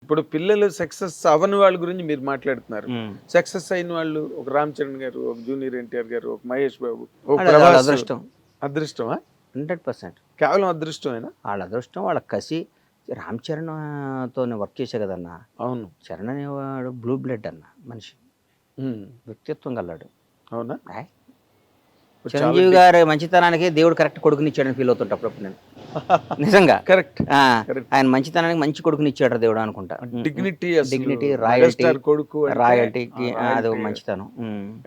ఇప్పుడు పిల్లలు సక్సెస్ అవ్వని వాళ్ళ గురించి మీరు మాట్లాడుతున్నారు. సక్సెస్ అయిన వాళ్ళు ఒక రామ్ చరణ్ గారు, ఒక జూనియర్ ఎన్టీఆర్ గారు, ఒక మహేష్ బాబు, ఒక వాళ్ళ ప్రభాస్. అదృష్టం అదృష్టమా? 100%. కేవలం అదృష్టమేనా? వాళ్ళ అదృష్టం, వాళ్ళ కసి. రామ్ చరణ్ తో వర్క్ చేసే కదన్నా. అవును. చరణ్ అనేవాడు బ్లూ బ్లడ్ అన్న మనిషి, వ్యక్తిత్వం గల్లాడు. అవునా? చిరంజీవి గారి మంచితనానికి దేవుడు కరెక్ట్ కొడుకుని ఇచ్చాడని ఫీల్ అవుతుంటా అప్పుడప్పుడు నేను. నిజంగా కరెక్ట్. ఆయన మంచితనానికి మంచి కొడుకుని ఇచ్చాడు దేవుడు అనుకుంటా. డిగ్నిటీ, డిగ్నిటీ, కొడుకు, రాయల్టీకి అది మంచితనం.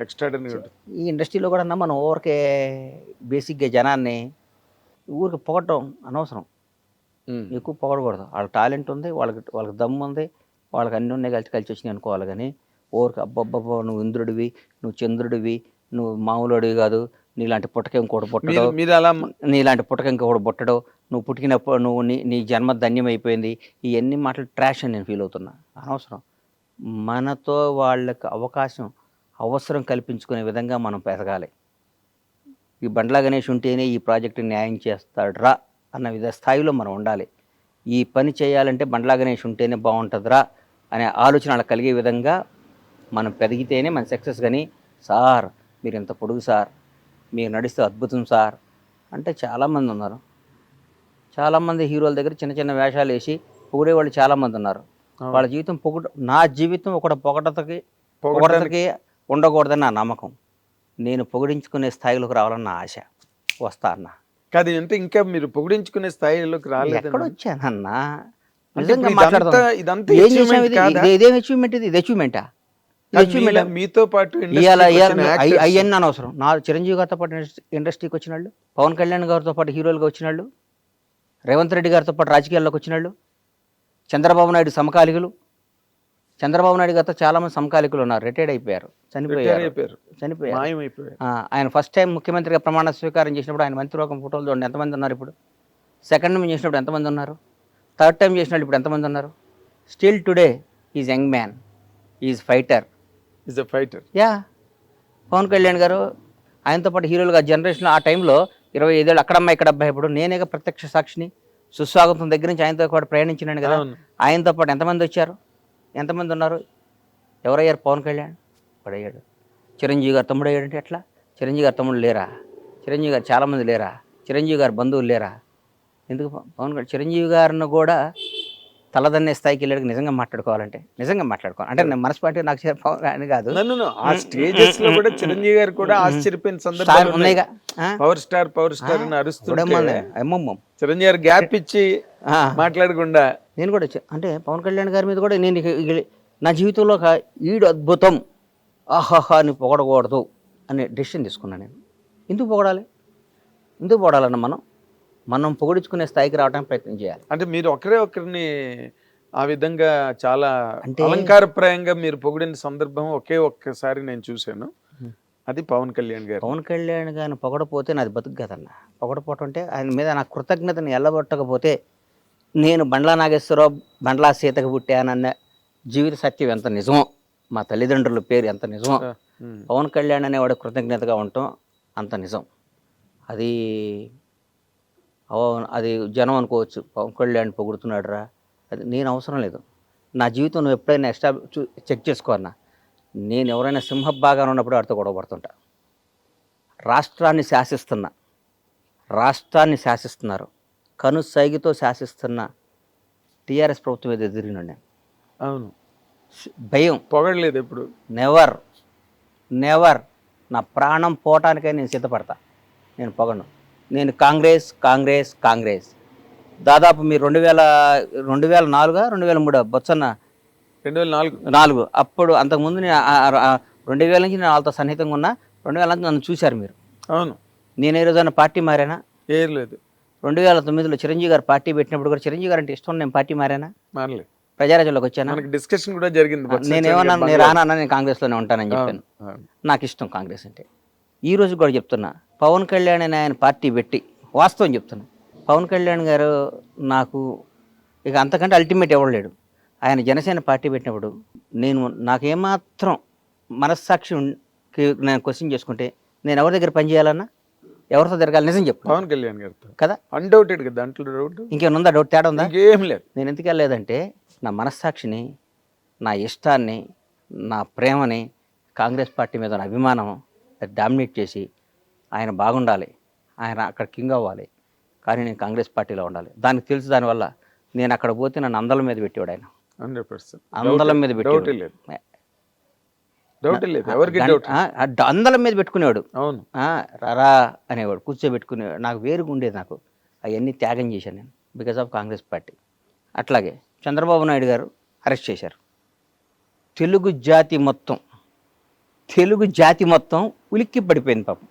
ఎక్స్ట్రాడనరీ. ఈ ఇండస్ట్రీలో కూడా అన్నా మనం ఊరికే బేసిక్గా జనాన్ని ఊరికి పొగటం అనవసరం, ఎక్కువ పొగడకూడదు. వాళ్ళకి టాలెంట్ ఉంది, వాళ్ళకి దమ్ము ఉంది, వాళ్ళకి అన్నీ ఉన్నాయి, కలిసి వచ్చినాయి అనుకోవాలి. కానీ ఊరికి అబ్బబ్బబ్బా నువ్వు ఇంద్రుడివి, నువ్వు చంద్రుడివి, నువ్వు మామూలుడివి కాదు, నీలాంటి పుట్టక ఇంకోటి పుట్టడు, నీలాంటి పుట్టక ఇంకొకటి పుట్టడు, నువ్వు పుట్టినప్పుడు నువ్వు నీ జన్మ ధన్యం అయిపోయింది, ఇవన్నీ మాటలు ట్రాష్ అని నేను ఫీల్ అవుతున్నా. అనవసరం. మనతో వాళ్ళకి అవసరం కల్పించుకునే విధంగా మనం పెరగాలి. ఈ బండ్లా గణేష్ ఉంటేనే ఈ ప్రాజెక్టు న్యాయం చేస్తాడ్రా అన్న స్థాయిలో మనం ఉండాలి. ఈ పని చేయాలంటే బండ్లా గణేష్ ఉంటేనే బాగుంటుందిరా అనే ఆలోచన వాళ్ళకి కలిగే విధంగా మనం పెరిగితేనే మన సక్సెస్. కానీ సార్ మీరు ఇంత పొడుగు సార్, మీరు నడిస్తే అద్భుతం సార్ అంటే చాలామంది ఉన్నారు. చాలామంది హీరోల దగ్గర చిన్న చిన్న వేషాలు వేసి పొగిడేవాళ్ళు చాలామంది ఉన్నారు. వాళ్ళ జీవితం నా జీవితం ఒకటి పొగడతకి ఉండకూడదని నా నమ్మకం. నేను పొగిడించుకునే స్థాయిలోకి రావాలని నా ఆశ. వస్తా అన్న కాదు అంటే ఇంకా మీరు పొగిడించుకునే స్థాయిలోకి రాలేదు. ఎక్కడ వచ్చానన్నా? ఇదేం అచీవ్మెంట్? ఇది అచీవ్మెంటా? మీతో పాటు అవన్నీ అనవసరం. నా చిరంజీవి గారితో పాటు ఇండస్ట్రీకి వచ్చిన వాళ్ళు, పవన్ కళ్యాణ్ గారితో పాటు హీరోలుగా వచ్చిన వాళ్ళు, రేవంత్ రెడ్డి గారితో పాటు రాజకీయాల్లోకి వచ్చిన వాళ్ళు, చంద్రబాబు నాయుడు సమకాలికులు. చంద్రబాబు నాయుడు గారితో చాలామంది సమకాలికులు ఉన్నారు, రిటైర్డ్ అయిపోయారు, చనిపోయారు. ఆయన ఫస్ట్ టైం ముఖ్యమంత్రిగా ప్రమాణ స్వీకారం చేసినప్పుడు ఆయన మంత్రివర్గం ఫోటోలు చూడండి ఎంతమంది ఉన్నారు. ఇప్పుడు సెకండ్ టైం చేసినప్పుడు ఎంతమంది ఉన్నారు, థర్డ్ టైం చేసినప్పుడు ఇప్పుడు ఎంతమంది ఉన్నారు. Still today is young man, is fighter. Yeah, Pawan Kalyan garu ఆయనతో పాటు హీరోలుగా జనరేషన్ ఆ టైంలో 25 ఏళ్ళు అక్కడమ్మ ఇక్కడ అబ్బాయి. ఇప్పుడు నేనేగా ప్రత్యక్ష సాక్షిని. సుస్వాగతం దగ్గర నుంచి ఆయనతో పాటు ప్రయాణించినాను కదా. ఆయనతో పాటు ఎంతమంది వచ్చారు, ఎంతమంది ఉన్నారు? ఎవరయ్యారు? పవన్ కళ్యాణ్ పడయ్యాడు. చిరంజీవి గారు తమ్ముడు అయ్యాడంటే ఎట్లా? చిరంజీవి గారు తమ్ముడు లేరా? చిరంజీవి గారు చాలామంది లేరా? చిరంజీవి గారు బంధువులు లేరా? ఎందుకు పవన్ కళ్యాణ్ చిరంజీవి గారిని కూడా తలదన్నే స్థాయికి వెళ్ళాడు. నిజంగా మాట్లాడుకోవాలి అంటే నేను మనస్పాటి నాకు పవన్ అని కాదు, ఆ స్టేజెస్ లో కూడా చిరంజీవి గారు కూడా ఆశ్చర్యపోయిన సందర్భాలు ఉన్నాయిగా. పవర్ స్టార్ అని అరుస్తుంటే చిరంజీవి గారు గ్యాప్ ఇచ్చి మాట్లాడకుండా నేను కూడా అంటే పవన్ కళ్యాణ్ గారి మీద కూడా నేను నా జీవితంలో ఒక ఈడు అద్భుతం ఆహాహా అని పొగడకూడదు అనే డెసిషన్ తీసుకున్నాను నేను. ఎందుకు పొగడాలన్న మనం పొగిడించుకునే స్థాయికి రావడానికి ప్రయత్నం చేయాలి. అంటే మీరు ఒకరిని ఆ విధంగా చాలా అలంకారప్రాయంగా మీరు పొగిడిన సందర్భం ఒక్కసారి నేను చూశాను. అది పవన్ కళ్యాణ్ గారిని పొగడపోతే నాది బతుకు కదన్న. పొగడపోవటం అంటే ఆయన మీద నా కృతజ్ఞతను ఎల్లబొట్టకపోతే నేను బండ్లా నాగేశ్వరరావు బండ్లా సీతకు పుట్టానన్న జీవిత సత్యం ఎంత నిజమో, మా తల్లిదండ్రుల పేరు ఎంత నిజమో, పవన్ కళ్యాణ్ అనేవాడు కృతజ్ఞతగా ఉండటం అంత నిజం. అది జనం అనుకోవచ్చు, పవన్ కళ్యాణ్ పొగుడుతున్నాడు రా, అది నేను అవసరం లేదు. నా జీవితం నువ్వు ఎప్పుడైనా చెక్ చేసుకో అన్న. నేను ఎవరైనా సింహభాగాన్ని ఉన్నప్పుడు వాడితో గొడవపడుతుంటా. రాష్ట్రాన్ని శాసిస్తున్నారు, కనుసైగితో శాసిస్తున్న టీఆర్ఎస్ ప్రభుత్వం మీద ఎదిరినాడు నేను. అవును, భయం, పొగడలేదు ఎప్పుడు, నెవర్. నా ప్రాణం పోవటానికై నేను సిద్ధపడతా, నేను పొగను. నేను కాంగ్రెస్ దాదాపు మీరు 2004 2003 బొత్సన్న 2004 అప్పుడు. అంతకుముందు నేను 2000 నుంచి నేను వాళ్ళతో సన్నిహితంగా ఉన్నా. 2000 నుంచి నన్ను చూశారు మీరు. అవును, నేను ఏ రోజైనా పార్టీ మారానా? ఏం లేదు. 2009లో చిరంజీవి గారు పార్టీ పెట్టినప్పుడు కూడా చిరంజీవి గారు అంటే ఇష్టం, నేను పార్టీ మారానా? మారలేదు. ప్రజారాజ్యంలోకి వచ్చానా? డిస్కషన్ కూడా జరిగింది. నేనేమన్నా నేను రానన్నా, నేను కాంగ్రెస్లోనే ఉంటానని చెప్పాను. నాకు ఇష్టం కాంగ్రెస్ అంటే. ఈ రోజు కూడా చెప్తున్నా, పవన్ కళ్యాణ్ అని ఆయన పార్టీ పెట్టి వాస్తవం చెప్తున్నా, పవన్ కళ్యాణ్ గారు నాకు ఇక అంతకంటే అల్టిమేట్ ఎవరు లేడు. ఆయన జనసేన పార్టీ పెట్టినప్పుడు నాకేమాత్రం మనస్సాక్షి నేను క్వశ్చన్ చేసుకుంటే నేను ఎవరి దగ్గర పనిచేయాలన్నా, ఎవరితో తిరగాలి? నిజం చెప్పు. పవన్ కళ్యాణ్ గారితో కదా, అన్డౌటెడ్ కదా, దాంట్లో డౌట్ ఇంకేముందా? డౌట్ తేడా ఉందా? ఏం లేదు. నేను ఎందుకు వెళ్ళలేదంటే నా మనస్సాక్షిని, నా ఇష్టాన్ని, నా ప్రేమని, కాంగ్రెస్ పార్టీ మీద ఉన్న అభిమానం అది డామినేట్ చేసి ఆయన బాగుండాలి, ఆయన అక్కడ కింగ్ అవ్వాలి, కానీ నేను కాంగ్రెస్ పార్టీలో ఉండాలి. దానికి తెలుసు. దానివల్ల నేను అక్కడ పోతే నన్ను అందల మీద పెట్టేవాడు ఆయన. 100% అందలం మీద పెట్టేవాడు, అందలం మీద పెట్టుకునేవాడు. అవును, రారా అనేవాడు, కూర్చోబెట్టుకునేవాడు. నాకు వేరుగా ఉండేది. నాకు అవన్నీ త్యాగం చేశాను నేను బికాజ్ ఆఫ్ కాంగ్రెస్ పార్టీ. అట్లాగే చంద్రబాబు నాయుడు గారు అరెస్ట్ చేశారు. తెలుగు జాతి మొత్తం ఉలిక్కి పడిపోయింది పాపం.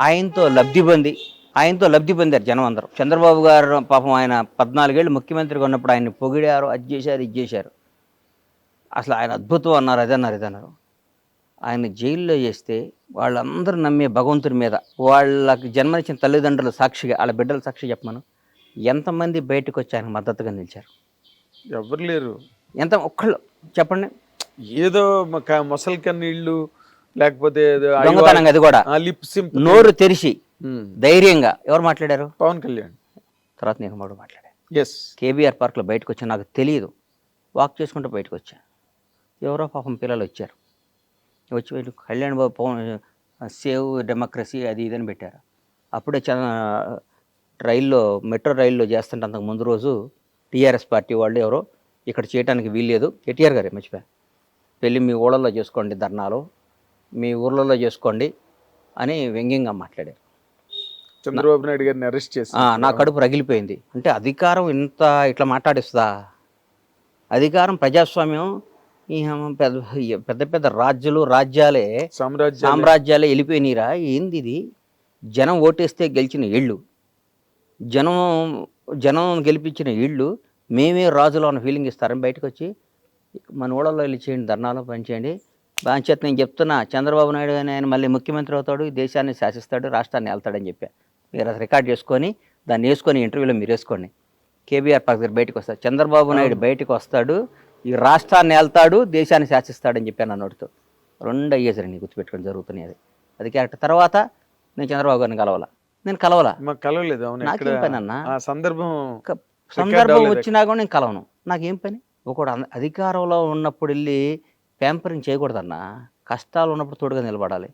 ఆయనతో లబ్ధి పొందారు జనం అందరూ. చంద్రబాబు గారు పాపం ఆయన 14 ఏళ్ళు ముఖ్యమంత్రిగా ఉన్నప్పుడు ఆయన్ని పొగిడారు, అది చేశారు, ఇది చేశారు. అసలు ఆయన అద్భుతం అన్నారు, ఇదన్నారు. ఆయన జైల్లో చేస్తే వాళ్ళందరూ నమ్మే భగవంతుడి మీద, వాళ్ళకి జన్మనిచ్చిన తల్లిదండ్రుల సాక్షిగా, వాళ్ళ బిడ్డల సాక్షి చెప్పమను, ఎంతమంది బయటకు వచ్చి ఆయనకు మద్దతుగా నిలిచారు? ఎవరు లేరు. ఒక్కళ్ళు చెప్పండి. ఏదో మొసలి కన్నీళ్ళు, లేకపోతే దొంగతనంగా, అది కూడా నోరు తెరిచి ధైర్యంగా ఎవరు మాట్లాడారు? పవన్ కళ్యాణ్. తర్వాత నేను కూడా మాట్లాడాను. ఎస్, కేబీఆర్ పార్క్లో బయటకు వచ్చా, నాకు తెలియదు, వాక్ చేసుకుంటూ బయటకు వచ్చా. ఎవరో పాపం పిల్లలు వచ్చారు, వచ్చి కళ్యాణ్ బాబు పవన్ సేవ్ డెమోక్రసీ అది ఇదని పెట్టారు. అప్పుడే మెట్రో రైల్లో చేస్తుంటే అంతకు ముందు రోజు టీఆర్ఎస్ పార్టీ వాళ్ళు ఎవరో ఇక్కడ చేయడానికి వీల్లేదు, కేటీఆర్ గారే మర్చిపోయా, పెళ్ళి మీ ఊళ్ళల్లో చేసుకోండి, ధర్నాలు మీ ఊర్లలో చేసుకోండి అని వ్యంగ్యంగా మాట్లాడారు. చంద్రబాబు నాయుడు గారిని అరెస్ట్ చేసి నా కడుపు రగిలిపోయింది. అంటే అధికారం ఇట్లా మాట్లాడిస్తుందా? అధికారం, ప్రజాస్వామ్యం, ఈ పెద్ద రాజ్యాలే సామ్రాజ్యాలే వెళ్ళిపోయినరా? ఏంది ఇది? జనం ఓటేస్తే గెలిచిన ఇళ్ళు, జనం గెలిపించిన ఇళ్ళు, మేమే రాజులో ఉన్న ఫీలింగ్ ఇస్తారని బయటకు వచ్చి మన ఊళ్ళల్లో వెళ్ళి చేయండి, ధర్నాలో పనిచేయండి. బాధ్యత నేను చెప్తున్నా, చంద్రబాబు నాయుడు కానీ ఆయన మళ్ళీ ముఖ్యమంత్రి అవుతాడు, దేశాన్ని శాసిస్తాడు, రాష్ట్రాన్ని వెళ్తాడని చెప్పా. మీరు అది రికార్డ్ చేసుకొని దాన్ని వేసుకొని ఇంటర్వ్యూలో మీరు వేసుకోండి. కేబీఆర్ పార్క్ దగ్గర బయటకు వస్తాడు చంద్రబాబు నాయుడు, బయటకు వస్తాడు, ఈ రాష్ట్రాన్ని వెళ్తాడు, దేశాన్ని శాసిస్తాడని చెప్పాను నా నోటితో. 2 అయ్యేసరి గుర్తుపెట్టుకొని జరుగుతున్నాయి. అది క్యారెక్టర్. తర్వాత నేను చంద్రబాబు గారిని కలవలా, కలవలేదు. నాకేం పని అన్న? సందర్భం వచ్చినా కూడా నేను కలవను, నాకేం పని? ఒకడు అధికారంలో ఉన్నప్పుడు వెళ్ళి ప్యాంపరింగ్ చేయకూడదన్నా, కష్టాలు ఉన్నప్పుడు తోడుగా నిలబడాలి.